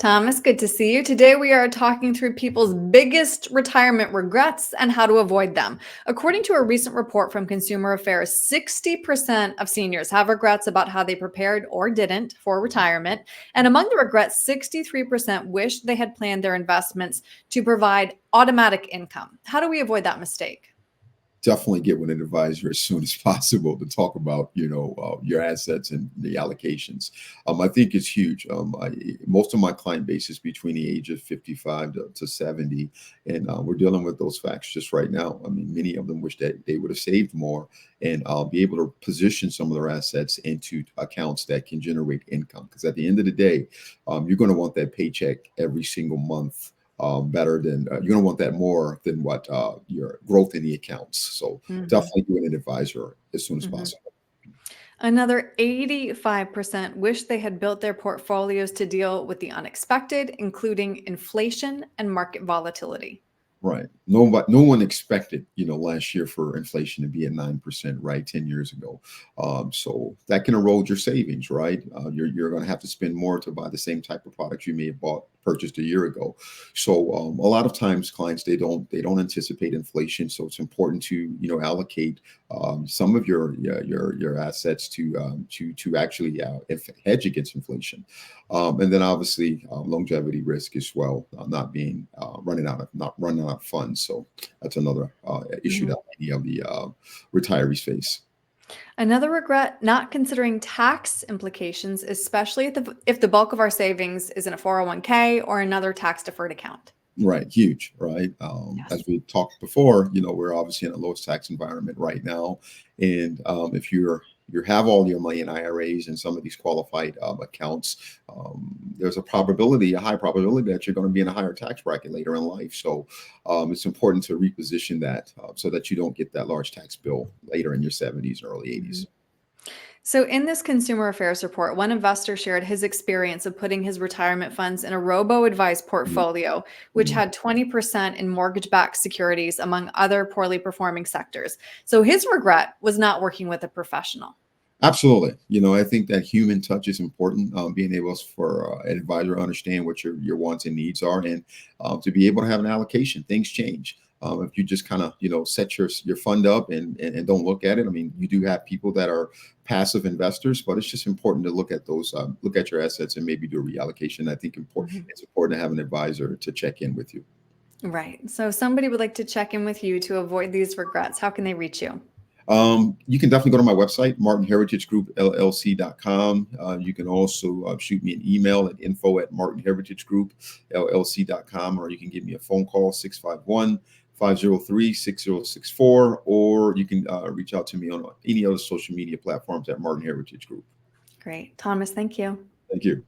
Thomas, good to see you. Today we are talking through people's biggest retirement regrets and how to avoid them. According to a recent report from Consumer Affairs, 60% of seniors have regrets about how they prepared or didn't for retirement. And among the regrets, 63% wish they had planned their investments to provide automatic income. How do we avoid that mistake? Definitely get with an advisor as soon as possible to talk about your assets and the allocations. I think it's huge. Most of my client base is between the age of 55 to 70, and we're dealing with those facts just right now. I mean, many of them wish that they would have saved more and be able to position some of their assets into accounts that can generate income, because at the end of the day, you're going to want that paycheck every single month, better than you're going to want that more than what your growth in the accounts. So Mhm. definitely do an advisor as soon as Mhm. possible. Another 85% wish they had built their portfolios to deal with the unexpected, including inflation and market volatility. Right. No one expected, last year for inflation to be at 9%, right? 10 years ago. So that can erode your savings, right? You're going to have to spend more to buy the same type of products you may have purchased a year ago. So a lot of times clients, they don't anticipate inflation. So it's important to, allocate some of your assets to actually hedge against inflation. And then obviously longevity risk as well, not running out of funds. So that's another issue Mhm. that many of the retirees face. Another regret, not considering tax implications, especially if the bulk of our savings is in a 401k or another tax deferred account. Right, huge, right? Yes. As we talked before, we're obviously in a lowest tax environment right now, and if you have all your money in IRAs and some of these qualified accounts, there's a high probability that you're going to be in a higher tax bracket later in life. So it's important to reposition that so that you don't get that large tax bill later in your 70s, early Mhm. 80s. So, in this consumer affairs report, one investor shared his experience of putting his retirement funds in a robo advised portfolio, which Mhm. had 20% in mortgage backed securities, among other poorly performing sectors. So, his regret was not working with a professional. Absolutely. I think that human touch is important. Being able for an advisor to understand what your wants and needs are, and to be able to have an allocation. Things change. If you just kind of set your fund up and don't look at it. I mean, you do have people that are passive investors, but it's just important to look at those, look at your assets and maybe do a reallocation. I think Mhm. it's important to have an advisor to check in with you. Right. So, if somebody would like to check in with you to avoid these regrets, how can they reach you? You can definitely go to my website, martinheritagegroupllc.com. You can also shoot me an email at info@martinheritagegroupllc.com, or you can give me a phone call, 651-503-6064, or you can reach out to me on any other social media platforms at Martin Heritage Group. Great. Thomas, thank you. Thank you.